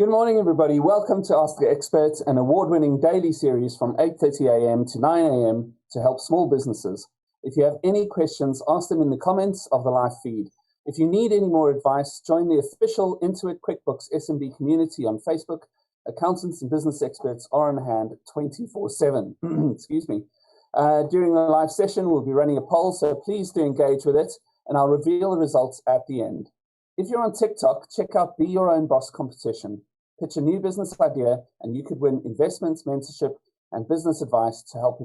Good morning, everybody. Welcome to Ask the Expert, an award-winning daily series from 8:30 a.m. to 9 a.m. to help small businesses. If you have any questions, ask them in the comments of the live feed. If you need any more advice, join the official Intuit QuickBooks SMB community on Facebook. Accountants and business experts are on hand 24/7. Excuse me. During the live session, we'll be running a poll, so please do engage with it, and I'll reveal the results at the end. If you're on TikTok, check out Be Your Own Boss competition. Pitch a new business idea, and you could win investments, mentorship, and business advice to help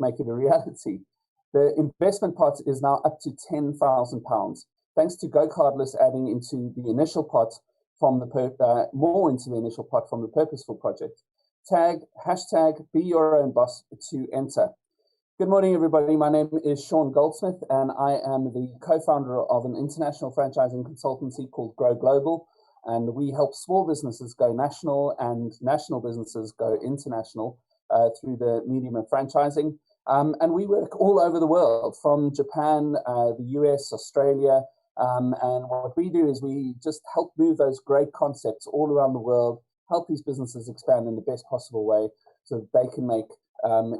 make it a reality. The investment pot is now up to £10,000, thanks to Go Cardless adding into the initial pot from the more into the initial pot from the Purposeful project. Tag hashtag Be Your Own Boss to enter. Good morning, everybody. My name is Sean Goldsmith, and I am the co-founder of an international franchising consultancy called Grow Global. And we help small businesses go national and national businesses go international through the medium of franchising. And we work all over the world, from Japan, the US, Australia. And what we do is we just help move those great concepts all around the world, help these businesses expand in the best possible way so that they can make the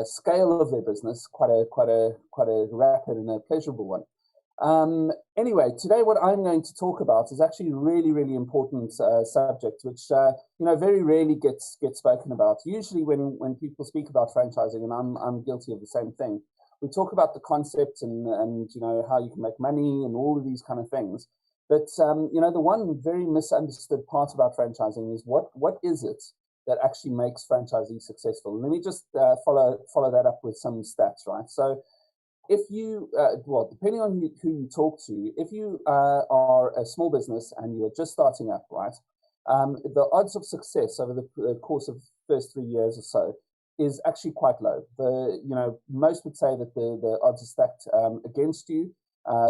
scale of their business quite a rapid and a pleasurable one. Anyway, today what I'm going to talk about is actually a really important subject, which very rarely gets spoken about. Usually when people speak about franchising, and I'm guilty of the same thing, we talk about the concept and how you can make money and all of these kind of things. But the one very misunderstood part about franchising is what is it that actually makes franchisees successful? Let me just follow that up with some stats, right? So if you, depending on who you talk to, if you are a small business and you're just starting up, right, the odds of success over the course of the first 3 years or so is actually quite low. Most would say that the odds are stacked against you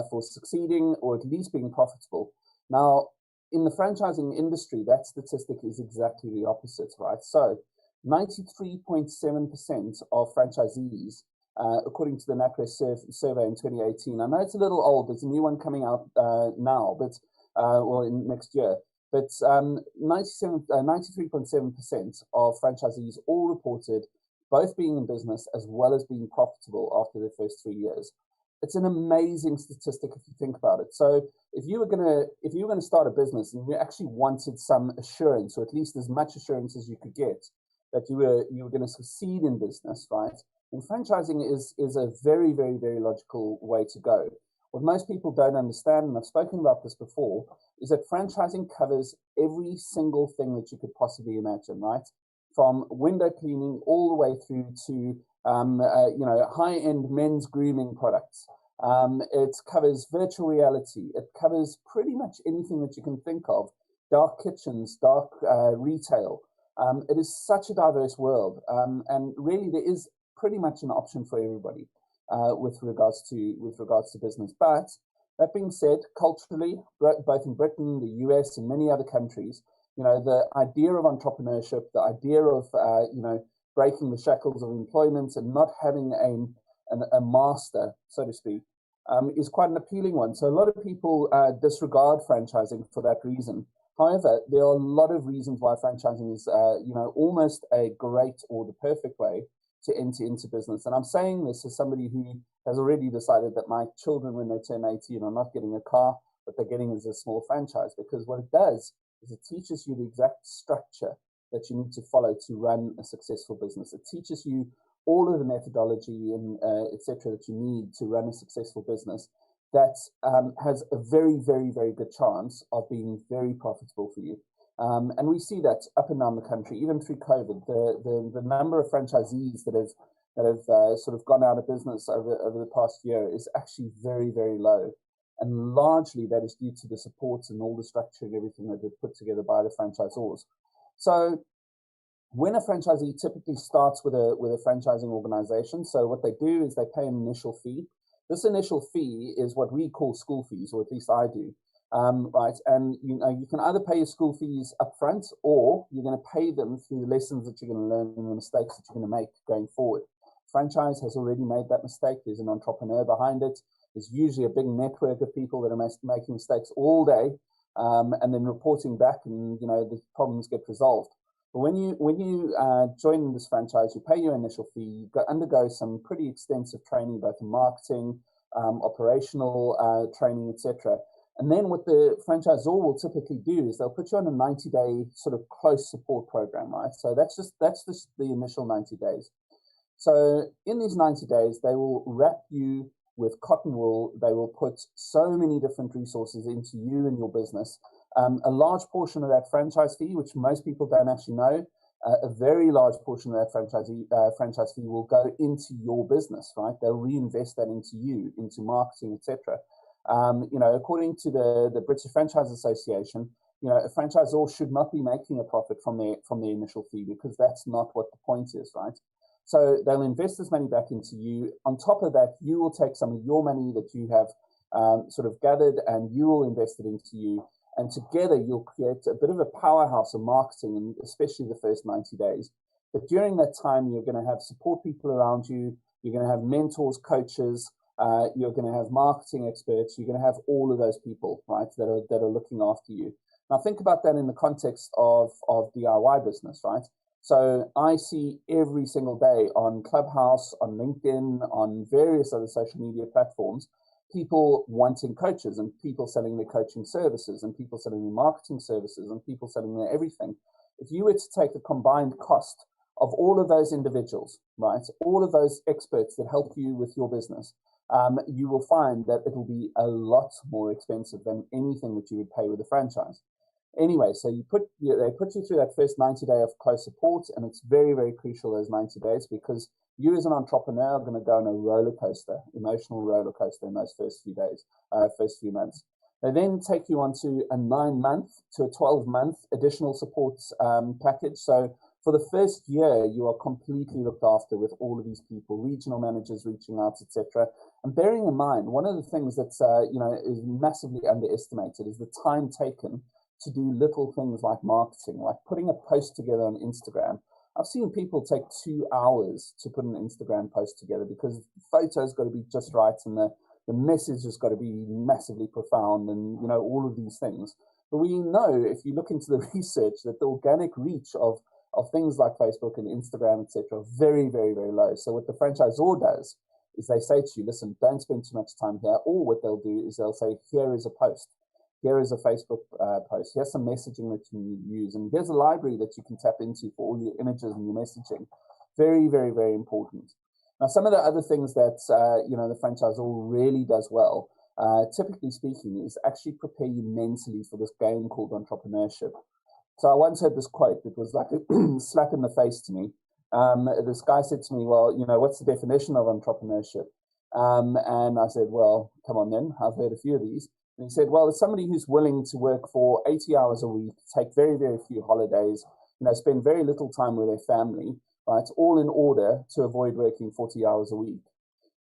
for succeeding or at least being profitable. Now, in the franchising industry, that statistic is exactly the opposite, right? So 93.7% of franchisees, according to the NatWest survey in 2018. I know it's a little old. There's a new one coming out now, but in next year. But 93.7% of franchisees all reported both being in business as well as being profitable after their first 3 years. It's an amazing statistic if you think about it. So if you were gonna start a business and you actually wanted some assurance, or at least as much assurance as you could get, that you were going to succeed in business, right? And franchising is a very logical way to go. What most people don't understand, and I've spoken about this before, is that franchising covers every single thing that you could possibly imagine, right? From window cleaning all the way through to high-end men's grooming products. It covers virtual reality. It covers pretty much anything that you can think of. Dark kitchens, dark retail. It is such a diverse world, and really there is pretty much an option for everybody with regards to business. But that being said, culturally, both in Britain, the US, and many other countries, the idea of entrepreneurship, the idea of breaking the shackles of employment and not having a master, so to speak, is quite an appealing one. So a lot of people disregard franchising for that reason. However, there are a lot of reasons why franchising is, almost a great or the perfect way to enter into business. And I'm saying this as somebody who has already decided that my children, when they turn 18, are not getting a car, but they're getting is a small franchise, because what it does is it teaches you the exact structure that you need to follow to run a successful business. It teaches you all of the methodology and etc. that you need to run a successful business that has a very good chance of being very profitable for you. And we see that up and down the country, even through COVID. The number of franchisees that have sort of gone out of business over the past year is actually very low. And largely that is due to the support and all the structure and everything that is put together by the franchisors. So when a franchisee typically starts with a franchising organization, so what they do is they pay an initial fee. This initial fee is what we call school fees, or at least I do. Right, and you can either pay your school fees up front, or you're going to pay them through the lessons that you're going to learn and the mistakes that you're going to make going forward. Franchise has already made that mistake. There's an entrepreneur behind it. There's usually a big network of people that are making mistakes all day, and then reporting back, and the problems get resolved. But when you join this franchise, you pay your initial fee, you undergo some pretty extensive training, both in marketing, operational training, etc. And then what the franchisor will typically do is they'll put you on a 90-day sort of close support program, right? So that's just the initial 90 days. So in these 90 days, they will wrap you with cotton wool. They will put so many different resources into you and your business. A large portion of that franchise fee, which most people don't actually know, a very large portion of that franchise fee will go into your business, right? They'll reinvest that into you, into marketing, etc. According to the British Franchise Association, a franchisor should not be making a profit from their initial fee, because that's not what the point is, right? So they'll invest this money back into you. On top of that, you will take some of your money that you have sort of gathered, and you will invest it into you. And together you'll create a bit of a powerhouse of marketing, and especially the first 90 days. But during that time, you're going to have support people around you. You're going to have mentors, coaches. You're going to have marketing experts. You're going to have all of those people, right, that are looking after you. Now think about that in the context of DIY business, right? So I see every single day on Clubhouse, on LinkedIn, on various other social media platforms, people wanting coaches, and people selling their coaching services, and people selling their marketing services, and people selling their everything. If you were to take the combined cost of all of those individuals, right, all of those experts that help you with your business, you will find that it will be a lot more expensive than anything that you would pay with a franchise. Anyway, so they put you through that first 90 day of close support, and it's very, very crucial, those 90 days, because you as an entrepreneur are going to go on a roller coaster, emotional roller coaster, in those first few days, first few months. They then take you onto a 9-month to a 12-month additional support package. So for the first year, you are completely looked after with all of these people, regional managers reaching out, etc. And bearing in mind, one of the things that's is massively underestimated is the time taken to do little things like marketing, like putting a post together on Instagram. I've seen people take 2 hours to put an Instagram post together, because the photo's got to be just right, and the message has got to be massively profound, and all of these things. But we know, if you look into the research, that the organic reach of things like Facebook and Instagram, etc., very, very, very low. So what the franchisor does is they say to you, listen, don't spend too much time here. Or what they'll do is they'll say, here is a post. Here is a Facebook post. Here's some messaging that you use. And here's a library that you can tap into for all your images and your messaging. Very, very, very important. Now, some of the other things that, the franchisor really does well, typically speaking, is actually prepare you mentally for this game called entrepreneurship. So I once heard this quote that was like a slap in the face to me. This guy said to me, well, what's the definition of entrepreneurship? And I said, well, come on then, I've heard a few of these. And he said, well, it's somebody who's willing to work for 80 hours a week, take very, very few holidays, spend very little time with their family, right, all in order to avoid working 40 hours a week.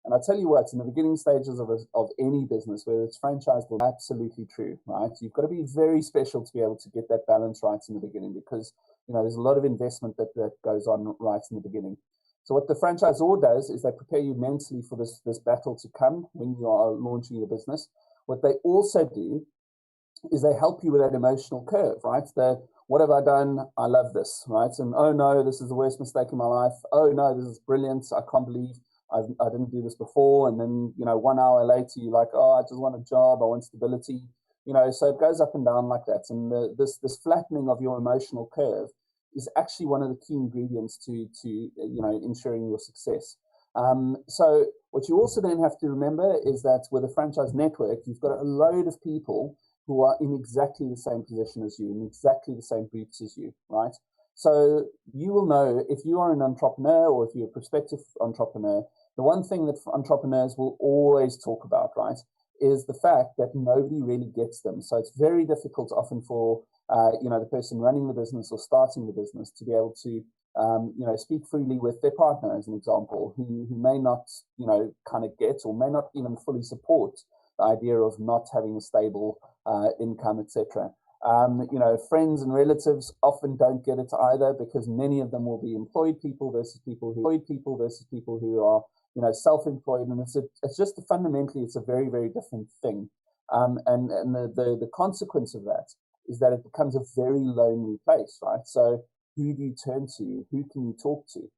And I tell you what, in the beginning stages of any business, whether it's franchised, or absolutely true, right? You've got to be very special to be able to get that balance right in the beginning, because there's a lot of investment that goes on right in the beginning. So what the franchisor does is they prepare you mentally for this battle to come when you are launching your business. What they also do is they help you with that emotional curve, right? What have I done? I love this, right? And oh no, this is the worst mistake in my life. Oh no, this is brilliant. I can't believe I didn't do this before. And then 1 hour later, you're like, oh, I just want a job. I want stability. So it goes up and down like that. And this flattening of your emotional curve is actually one of the key ingredients to ensuring your success. So what you also then have to remember is that with a franchise network, you've got a load of people who are in exactly the same position as you, in exactly the same boots as you, right? So you will know if you are an entrepreneur, or if you're a prospective entrepreneur, the one thing that entrepreneurs will always talk about, right, is the fact that nobody really gets them. So it's very difficult often for the person running the business or starting the business to be able to speak freely with their partner, as an example, who may not, kind of get, or may not even fully support the idea of not having a stable income, etc. Friends and relatives often don't get it either, because many of them will be employed people versus people who are, self-employed, and it's just fundamentally, it's a very, very different thing. And the consequence of that is that it becomes a very lonely place, right? So who do you turn to? Who can you talk to?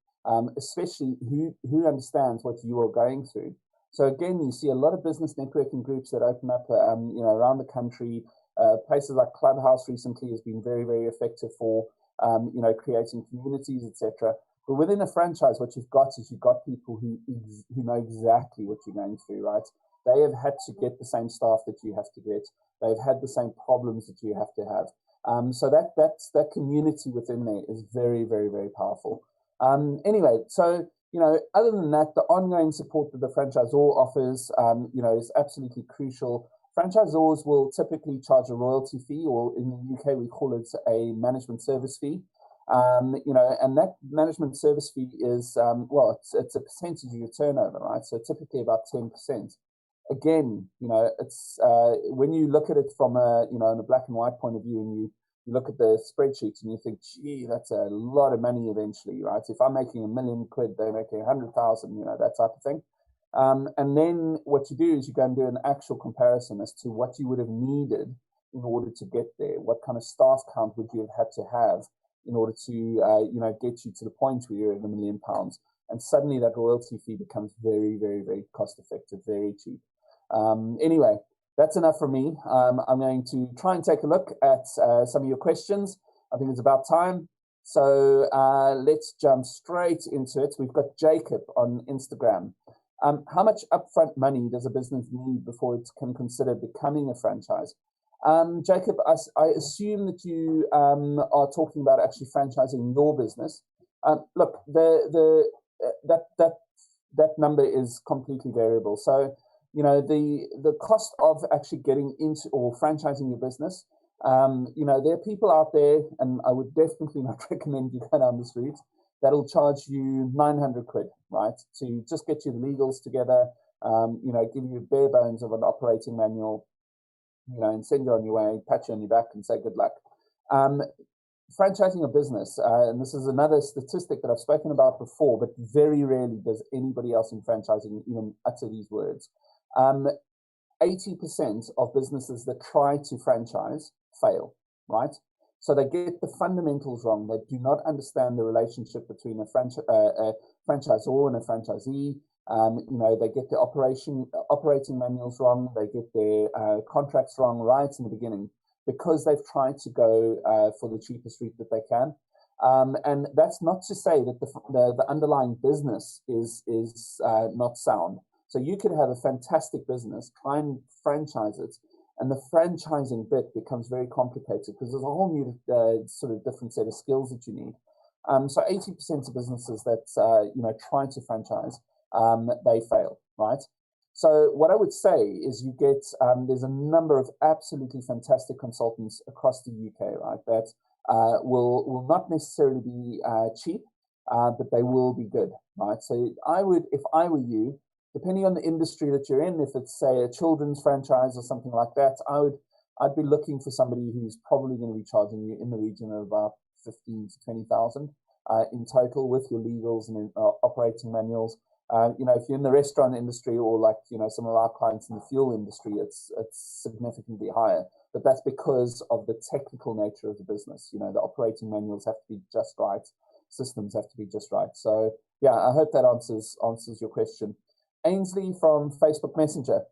Especially who understands what you are going through. So again, you see a lot of business networking groups that open up, around the country. Places like Clubhouse recently has been very, very effective for, creating communities, etc. But within a franchise, what you've got is you've got people who know exactly what you're going through, right? They have had to get the same staff that you have to get. They've had the same problems that you have to have. So that community within there is very, very, very powerful. Anyway, so other than that, the ongoing support that the franchisor offers, is absolutely crucial. Franchisors will typically charge a royalty fee, or in the UK we call it a management service fee. And that management service fee is, it's a percentage of your turnover, right? So typically about 10%. Again, it's when you look at it from in a black and white point of view, and you look at the spreadsheets and you think, gee, that's a lot of money eventually, right? If I'm making £1 million, they're making 100,000, that type of thing. And then what you do is you go and do an actual comparison as to what you would have needed in order to get there. What kind of staff count would you have had to have in order to, get you to the point where you're at £1 million? And suddenly that royalty fee becomes very, very, very cost effective, very cheap. Anyway, that's enough from me. I'm going to try and take a look at some of your questions. I think it's about time. So let's jump straight into it. We've got Jacob on Instagram. How much upfront money does a business need before it can consider becoming a franchise? Jacob, I assume that you are talking about actually franchising your business. Look, that number is completely variable. So, the cost of actually getting into or franchising your business, there are people out there, and I would definitely not recommend you go down this route, that'll charge you 900 quid, right, to just get you the legals together, give you bare bones of an operating manual, and send you on your way, pat you on your back and say good luck. Franchising a business, and this is another statistic that I've spoken about before, but very rarely does anybody else in franchising even utter these words. 80% of businesses that try to franchise fail, right? So they get the fundamentals wrong. They do not understand the relationship between a franchisor and a franchisee. They get the operating manuals wrong. They get their contracts wrong right in the beginning because they've tried to go for the cheapest route that they can. And that's not to say that the underlying business is not sound. So you could have a fantastic business, try and franchise it, and the franchising bit becomes very complicated because there's a whole new sort of different set of skills that you need. So 80% of businesses that try to franchise, they fail, right? So what I would say is you get there's a number of absolutely fantastic consultants across the UK, right? That will not necessarily be cheap, but they will be good, right? So I would, if I were you, depending on the industry that you're in, if it's say a children's franchise or something like that, I'd be looking for somebody who's probably going to be charging you in the region of about 15 to 20,000 in total with your legals and operating manuals. If you're in the restaurant industry or like some of our clients in the fuel industry, it's significantly higher. But that's because of the technical nature of the business. The operating manuals have to be just right, systems have to be just right. So yeah, I hope that answers your question. Ainsley from Facebook Messenger.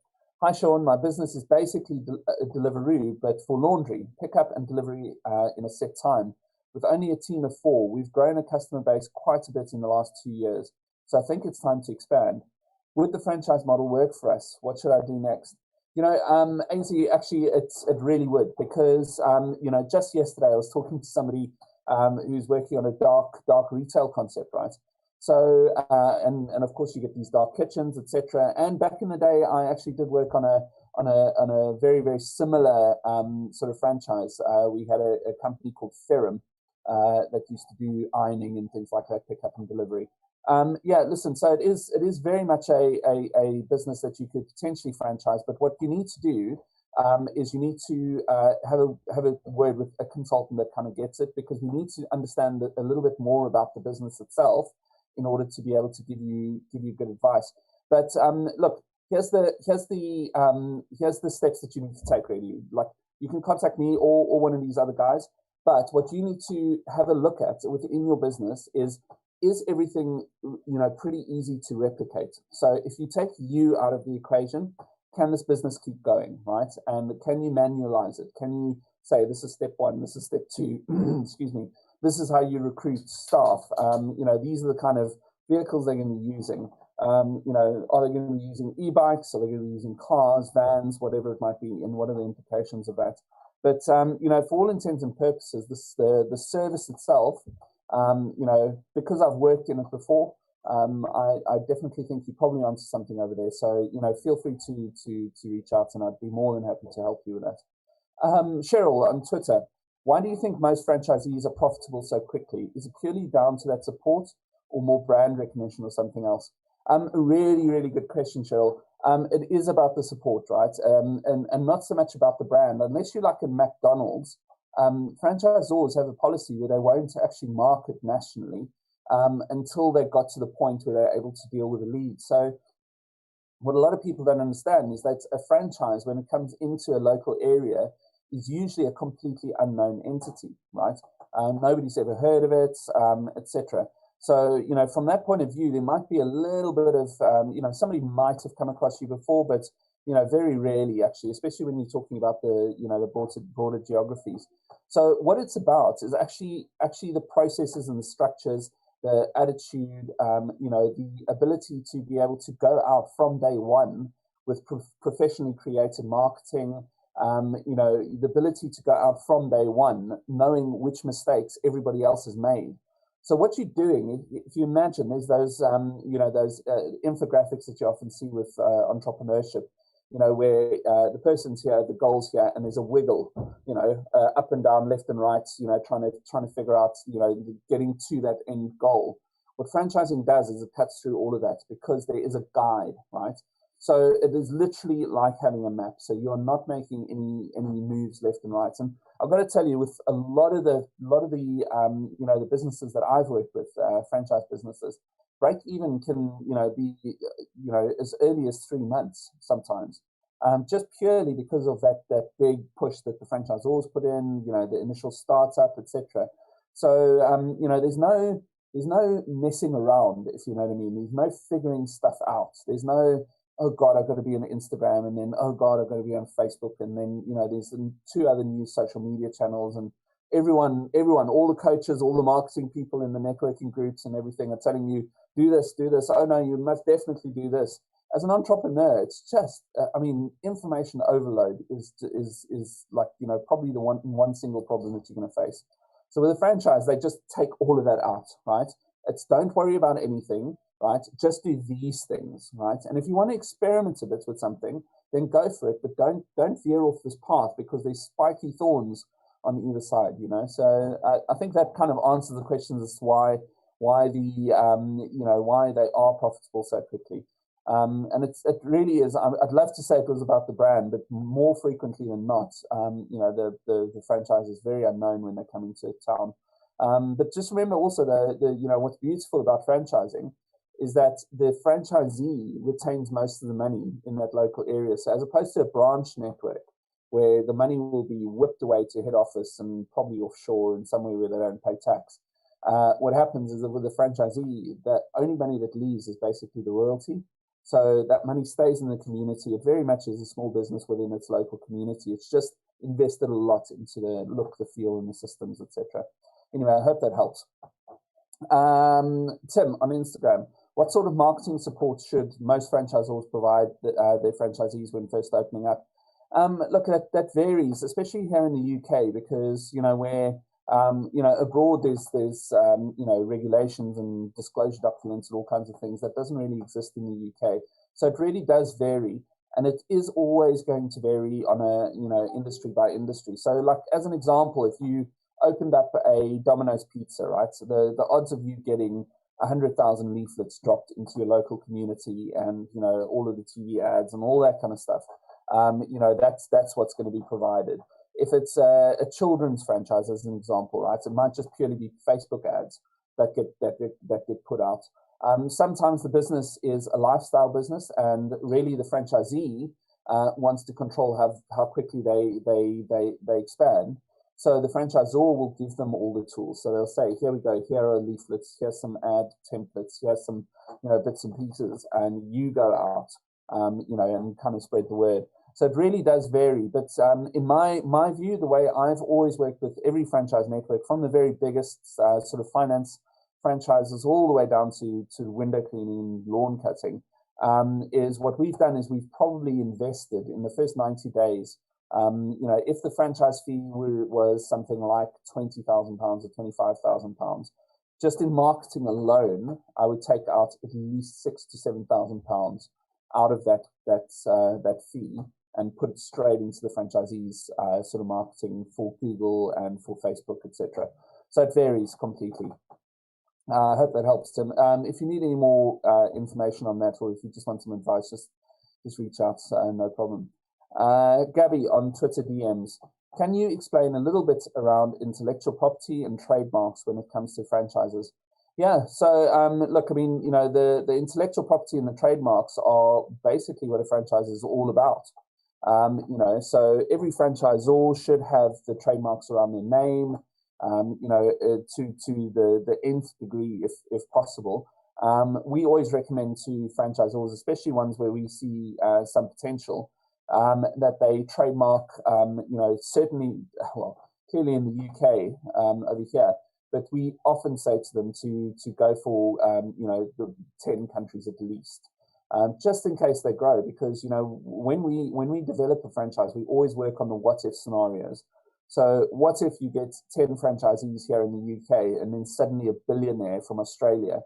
Hi, Sean. My business is basically a Deliveroo, but for laundry, pickup and delivery in a set time. With only a team of 4, we've grown a customer base quite a bit in the last 2 years. So I think it's time to expand. Would the franchise model work for us? What should I do next? Ainsley, actually, it really would, because, just yesterday I was talking to somebody who's working on a dark retail concept, right? So, and of course you get these dark kitchens, etc. And back in the day, I actually did work on a very, very similar sort of franchise. We had a company called Ferrum that used to do ironing and things like that, pick up and delivery. Listen, so it is very much a business that you could potentially franchise, but what you need to do is you need to have a word with a consultant that kind of gets it, because we need to understand a little bit more about the business itself in order to be able to give you good advice. But look, here's the steps that you need to take. Really, like, you can contact me or one of these other guys. But what you need to have a look at within your business is everything, pretty easy to replicate. So if you take you out of the equation, can this business keep going, right? And can you manualize it? Can you say, this is step one, this is step two, excuse me, this is how you recruit staff. These are the kind of vehicles they're going to be using. Are they going to be using e-bikes? Are they going to be using cars, vans, whatever it might be, and what are the implications of that? But, for all intents and purposes, the service itself, because I've worked in it before, I definitely think you're probably onto something over there. So, feel free to reach out, and I'd be more than happy to help you with that. Cheryl on Twitter, why do you think most franchisees are profitable so quickly? Is it purely down to that support or more brand recognition or something else? Really, really good question, Cheryl. It is about the support, right? And not so much about the brand. Unless you're like a McDonald's, franchisors have a policy where they won't actually market nationally until they got to the point where they're able to deal with the lead. So what a lot of people don't understand is that a franchise, when it comes into a local area, is usually a completely unknown entity, right? Nobody's ever heard of it, etc. So, from that point of view, there might be a little bit of, somebody might have come across you before, but, very rarely actually, especially when you're talking about the broader geographies. So what it's about is actually the processes and the structures, the attitude, the ability to be able to go out from day one with professionally created marketing, the ability to go out from day one knowing which mistakes everybody else has made. So what you're doing, if you imagine, there's those infographics that you often see with entrepreneurship, where the person's here, the goal's here, and there's a wiggle, up and down, left and right, trying to figure out, getting to that end goal. What franchising does is it cuts through all of that because there is a guide, right? So it is literally like having a map. So you're not making any moves left and right. And I've got to tell you, with a lot of the the businesses that I've worked with, franchise businesses, break even can be as early as 3 months sometimes, just purely because of that big push that the franchisors put in, the initial startup, etc. So there's no messing around, if you know what I mean. There's no figuring stuff out. There's no, oh God, I've got to be on Instagram, and then, oh God, I've got to be on Facebook, and then, there's 2 other new social media channels, and everyone, all the coaches, all the marketing people in the networking groups and everything are telling you, do this. Oh no, you must definitely do this. As an entrepreneur, it's just, information overload is like, probably the one single problem that you're going to face. So with a franchise, they just take all of that out, right? It's don't worry about anything, right? Just do these things, right? And if you want to experiment a bit with something, then go for it, but don't veer off this path because there's spiky thorns on either side, So I think that kind of answers the question as to why they are profitable so quickly. And it really is. I'd love to say it was about the brand, but more frequently than not, the franchise is very unknown when they come into town. But just remember also what's beautiful about franchising is that the franchisee retains most of the money in that local area. So as opposed to a branch network where the money will be whipped away to head office and probably offshore and somewhere where they don't pay tax. What happens is that with the franchisee, the only money that leaves is basically the royalty. So that money stays in the community. It very much is a small business within its local community. It's just invested a lot into the look, the feel, and the systems, etc. Anyway, I hope that helps. Tim on Instagram, what sort of marketing support should most franchisors provide their franchisees when first opening up? Look, that varies, especially here in the UK, because where abroad there's regulations and disclosure documents and all kinds of things that doesn't really exist in the UK. So it really does vary, and it is always going to vary on a industry by industry. So, like as an example, if you opened up a Domino's pizza, right? So the odds of you getting 100,000 leaflets dropped into your local community, and all of the TV ads and all that kind of stuff. That's what's going to be provided. If it's a children's franchise, as an example, right, it might just purely be Facebook ads that get put out. Sometimes the business is a lifestyle business, and really the franchisee wants to control how quickly they expand. So the franchisor will give them all the tools. So they'll say, here we go, here are leaflets, here's some ad templates, here's some bits and pieces, and you go out, and kind of spread the word. So it really does vary. But in my view, the way I've always worked with every franchise network, from the very biggest sort of finance franchises all the way down to window cleaning, lawn cutting, is what we've done is we've probably invested in the first 90 days. If the franchise fee was something like £20,000 or £25,000, just in marketing alone, I would take out at least £6,000 to £7,000 out of that fee and put it straight into the franchisees' sort of marketing for Google and for Facebook, etc. So it varies completely. I hope that helps, Tim. If you need any more information on that, or if you just want some advice, just reach out, no problem. Gabby on Twitter DMs, can you explain a little bit around intellectual property and trademarks when it comes to franchises? Yeah, so look, I mean, the intellectual property and the trademarks are basically what a franchise is all about. So every franchisor should have the trademarks around their name, to the nth degree, if possible. We always recommend to franchisors, especially ones where we see some potential, that they trademark, certainly, well, clearly in the UK over here, but we often say to them to go for, the 10 countries at least, just in case they grow, because, when we develop a franchise, we always work on the what-if scenarios. So what if you get 10 franchisees here in the UK, and then suddenly a billionaire from Australia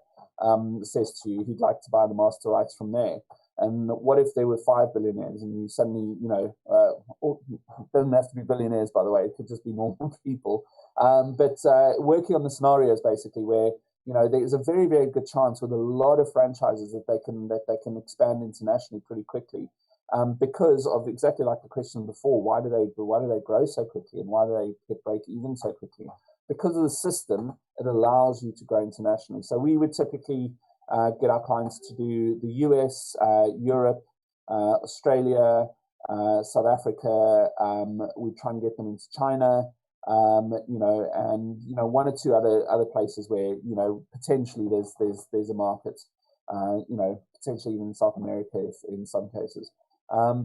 says to you he'd like to buy the master rights from there? And what if there were 5 billionaires, and you suddenly, doesn't have to be billionaires, by the way, it could just be normal people. But working on the scenarios basically where, there is a very, very good chance with a lot of franchises that they can expand internationally pretty quickly. Because of exactly like the question before, why do they grow so quickly, and why do they get break even so quickly? Because of the system, it allows you to grow internationally. So we would typically get our clients to do the US, Europe, Australia, South Africa. We try and get them into China, and one or two other places where potentially there's a market. Potentially even South America in some cases. So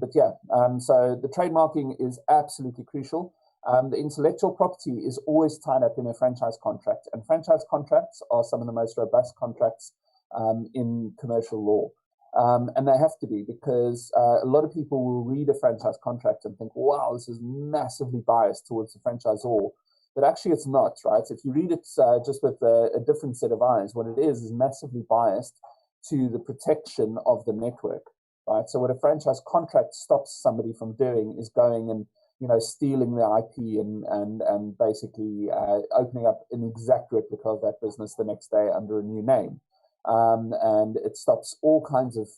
the trademarking is absolutely crucial. The intellectual property is always tied up in a franchise contract, and franchise contracts are some of the most robust contracts in commercial law. And they have to be, because a lot of people will read a franchise contract and think, wow, this is massively biased towards the franchisor. But actually it's not, right? If you read it just with a different set of eyes, what it is massively biased to the protection of the network, right? So what a franchise contract stops somebody from doing is going and stealing the IP and basically opening up an exact replica of that business the next day under a new name. And it stops all kinds of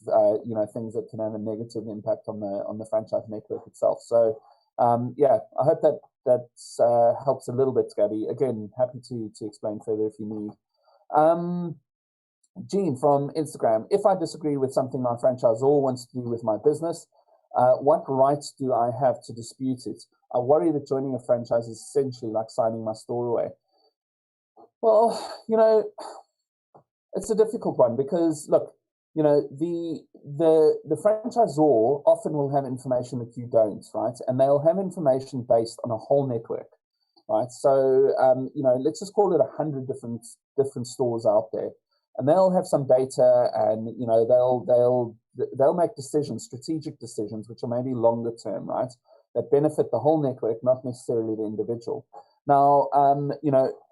things that can have a negative impact on the franchise network itself. So I hope that helps a little bit, Gabby. Again, happy to explain further if you need. Jean from Instagram, if I disagree with something my franchisor wants to do with my business, what rights do I have to dispute it? I worry that joining a franchise is essentially like signing my store away. Well, it's a difficult one, because look, the franchisor often will have information that you don't, right? And they'll have information based on a whole network, right? So let's just call it 100 different stores out there, and they'll have some data, and they'll make decisions, strategic decisions, which are maybe longer term, right? That benefit the whole network, not necessarily the individual. Now,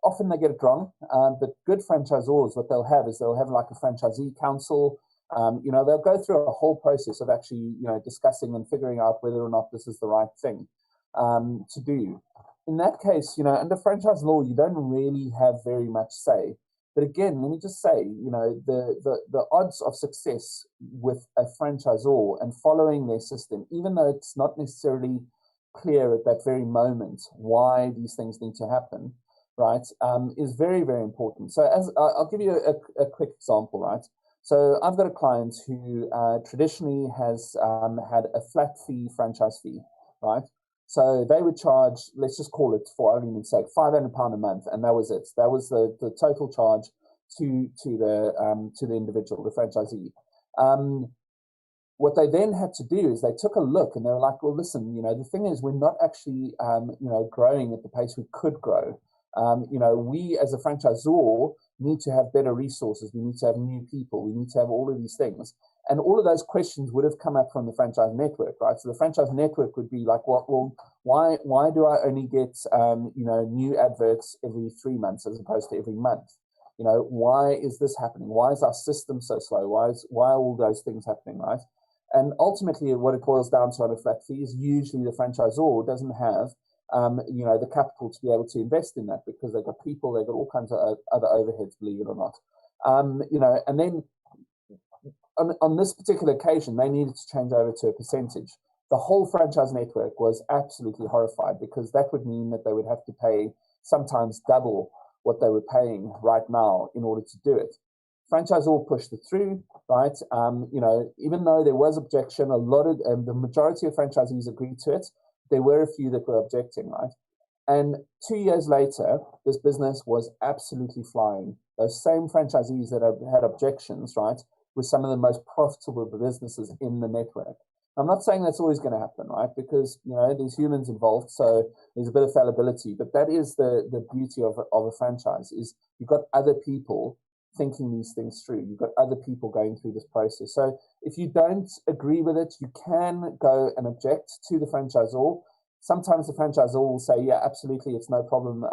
often they get it wrong, but good franchisors, what they'll have is they'll have like a franchisee council. They'll go through a whole process of actually, discussing and figuring out whether or not this is the right thing to do. In that case, under franchise law, you don't really have very much say. But again, let me just say, the odds of success with a franchisor and following their system, even though it's not necessarily clear at that very moment why these things need to happen, right, is very, very important. So as I'll give you a quick example, right? So I've got a client who traditionally has had a flat fee franchise fee, right? So they would charge, let's just call it for argument's sake, £500 a month, and that was it. That was the total charge to the individual, the franchisee. What they then had to do is they took a look and they were like, well, listen, the thing is we're not actually, growing at the pace we could grow. We as a franchisor need to have better resources. We need to have new people. We need to have all of these things. And all of those questions would have come up from the franchise network, right? So the franchise network would be like, well, why do I only get, new adverts every 3 months as opposed to every month? Why is this happening? Why is our system so slow? Why are all those things happening, right? And ultimately, what it boils down to on a flat fee is usually the franchisor doesn't have, the capital to be able to invest in that because they've got people, they've got all kinds of other overheads, believe it or not. And then on this particular occasion, they needed to change over to a percentage. The whole franchise network was absolutely horrified because that would mean that they would have to pay sometimes double what they were paying right now in order to do it. Franchisor pushed it through, right? Even though there was objection, a lot of the majority of franchisees agreed to it. There were a few that were objecting, right? And 2 years later, this business was absolutely flying. Those same franchisees that had objections, right, were some of the most profitable businesses in the network. I'm not saying that's always going to happen, right? Because, there's humans involved, so there's a bit of fallibility. But that is the beauty of a franchise, is you've got other people thinking these things through. You've got other people going through this process. So if you don't agree with it, you can go and object to the franchisor. Sometimes the franchisor will say, yeah, absolutely, it's no problem.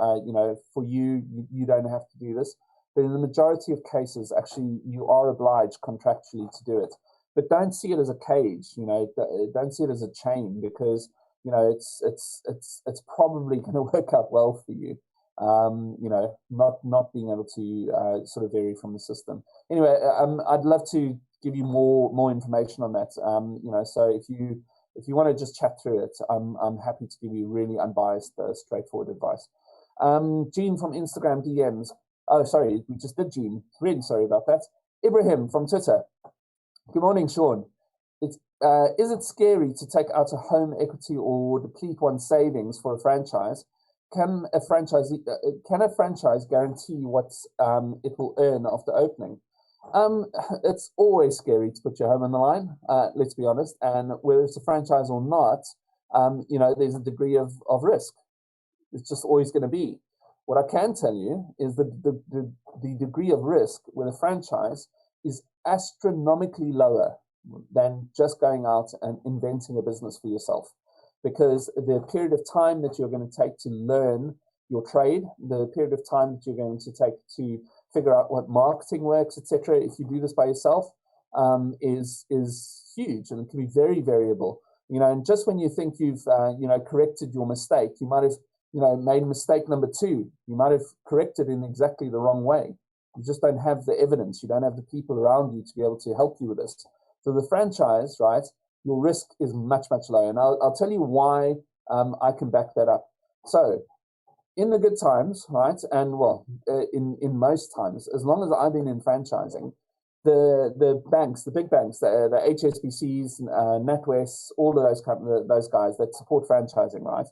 For you don't have to do this. But in the majority of cases, actually, you are obliged contractually to do it. But don't see it as a cage. Don't see it as a chain, because it's probably going to work out well for you. Not being able to sort of vary from the system. Anyway, I'd love to give you more information on that. So if you want to just chat through it, I'm happy to give you really unbiased, straightforward advice. Jean from Instagram DMs. Oh, sorry, we just did Jean. Really sorry about that. Ibrahim from Twitter. Good morning, Sean. Is it scary to take out a home equity or deplete one's savings for a franchise? Can a franchise guarantee what it will earn after opening? It's always scary to put your home on the line, let's be honest. And whether it's a franchise or not, there's a degree of risk. It's just always going to be. What I can tell you is that the degree of risk with a franchise is astronomically lower than just going out and inventing a business for yourself. Because the period of time that you're going to take to learn your trade, the period of time that you're going to take to figure out what marketing works, etc., if you do this by yourself, is huge, and it can be very variable. And just when you think you've corrected your mistake, you might have made mistake number 2. You might have corrected in exactly the wrong way. You just don't have the evidence. You don't have the people around you to be able to help you with this. So the franchise, right, your risk is much, much lower. And I'll tell you why I can back that up. So in the good times, right, and in most times, as long as I've been in franchising, the banks, the big banks, the HSBCs, NatWest, all of those guys that support franchising, right,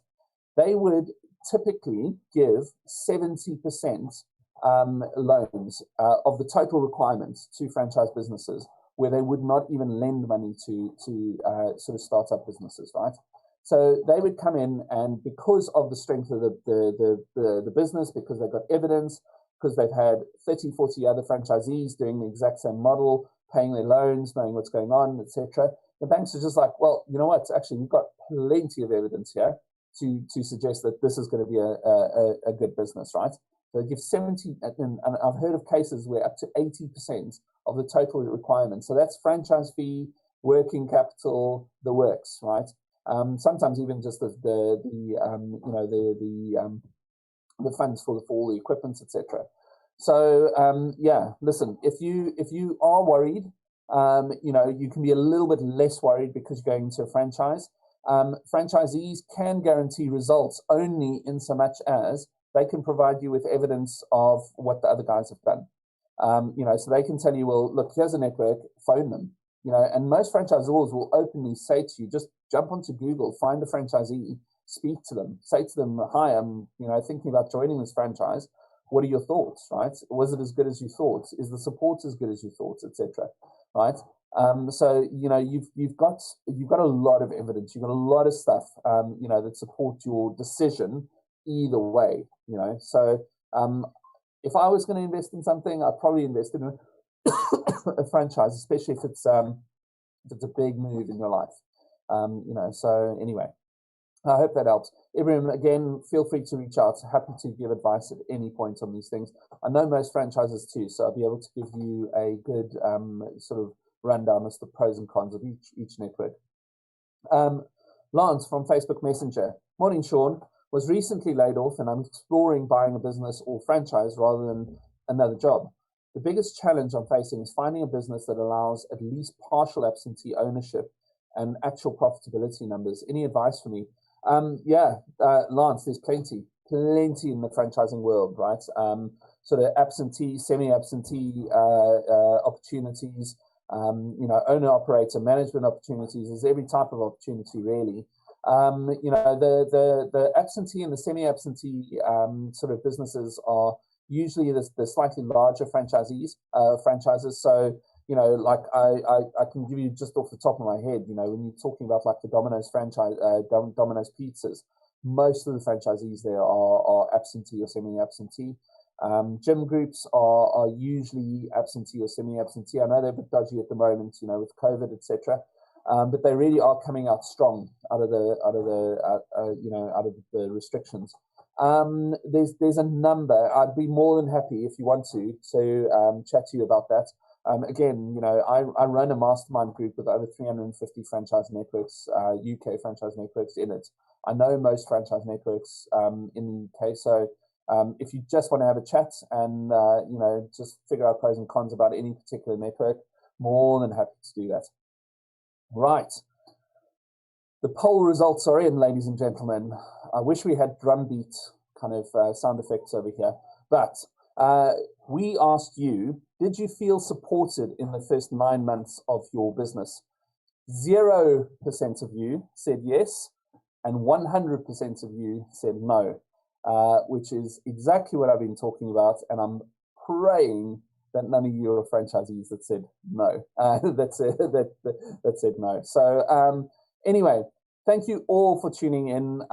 they would typically give 70% loans of the total requirements to franchise businesses, where they would not even lend money to sort of startup businesses, right? So they would come in, and because of the strength of the business, because they've got evidence, because they've had 30, 40 other franchisees doing the exact same model, paying their loans, knowing what's going on, etc., the banks are just like, well, you know what? Actually, we've got plenty of evidence here to suggest that this is going to be a good business, right? So they give 70, and I've heard of cases where up to 80% of the total requirement. So that's franchise fee, working capital, the works, right? Sometimes even just the funds for all the equipment, etc. So listen, if you are worried, you can be a little bit less worried because you're going into a franchise. Franchisees can guarantee results only in so much as they can provide you with evidence of what the other guys have done. So they can tell you, well, look, here's a network, phone them. And most franchisors will openly say to you, just jump onto Google, find a franchisee, speak to them, say to them, hi, I'm thinking about joining this franchise. What are your thoughts, right? Was it as good as you thought? Is the support as good as you thought, etc. Right? So you've got a lot of evidence, you've got a lot of stuff that support your decision either way. So if I was going to invest in something, I'd probably invest in a franchise, especially if it's a big move in your life. So anyway, I hope that helps. Ibrahim, again, feel free to reach out. Happy to give advice at any point on these things. I know most franchisers too, so I'll be able to give you a good sort of rundown as the pros and cons of each network. Lance from Facebook Messenger. Morning, Sean. Was recently laid off and I'm exploring buying a business or franchise rather than another job. The biggest challenge I'm facing is finding a business that allows at least partial absentee ownership and actual profitability numbers. Any advice for me? Lance, there's plenty in the franchising world, right? Sort of absentee, semi-absentee opportunities, owner-operator management opportunities. There's every type of opportunity, really. The absentee and the semi-absentee sort of businesses are usually the slightly larger franchises. So, like I can give you just off the top of my head, when you're talking about like the Domino's franchise, Domino's Pizzas, most of the franchisees there are absentee or semi-absentee. Gym groups are usually absentee or semi-absentee. I know they're a bit dodgy at the moment, with COVID, etc. But they really are coming out strong out of the restrictions. There's a number. I'd be more than happy if you want to chat to you about that. Again, I run a mastermind group with over 350 franchise networks, UK franchise networks in it. I know most franchise networks in the UK. So if you just want to have a chat and just figure out pros and cons about any particular network, more than happy to do that. Right. The poll results are in, ladies and gentlemen. I wish we had drumbeat kind of sound effects over here, but we asked you, did you feel supported in the first 9 months of your business? 0% of you said yes, and 100% of you said no, which is exactly what I've been talking about, and I'm praying that none of you are franchisees that said no, that said no. So anyway, thank you all for tuning in.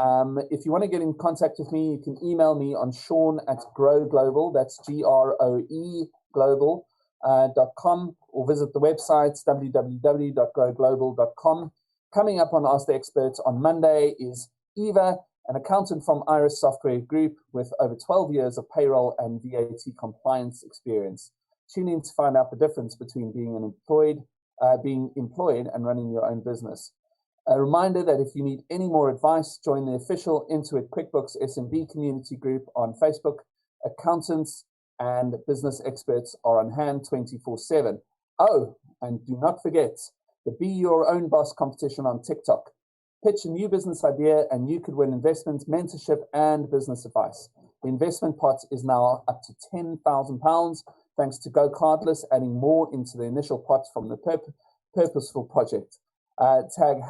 If you want to get in contact with me, you can email me on Sean@growglobal, that's GROE global.com, or visit the website www.growglobal.com. Coming up on Ask the Experts on Monday is Eva, an accountant from Iris Software Group with over 12 years of payroll and VAT compliance experience. Tune in to find out the difference between being employed and running your own business. A reminder that if you need any more advice, join the official Intuit QuickBooks SMB community group on Facebook. Accountants and business experts are on hand 24/7. Oh, and do not forget the Be Your Own Boss competition on TikTok. Pitch a new business idea and you could win investment, mentorship, and business advice. The investment pot is now up to £10,000, thanks to Go Cardless adding more into the initial pot from the purposeful project. Tag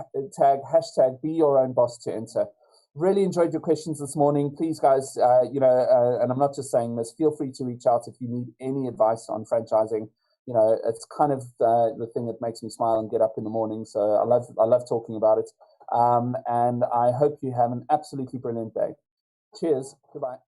hashtag Be Your Own Boss to enter. Really enjoyed your questions this morning. Please, guys, and I'm not just saying this, feel free to reach out if you need any advice on franchising. It's kind of the thing that makes me smile and get up in the morning. So I love talking about it. And I hope you have an absolutely brilliant day. Cheers. Goodbye.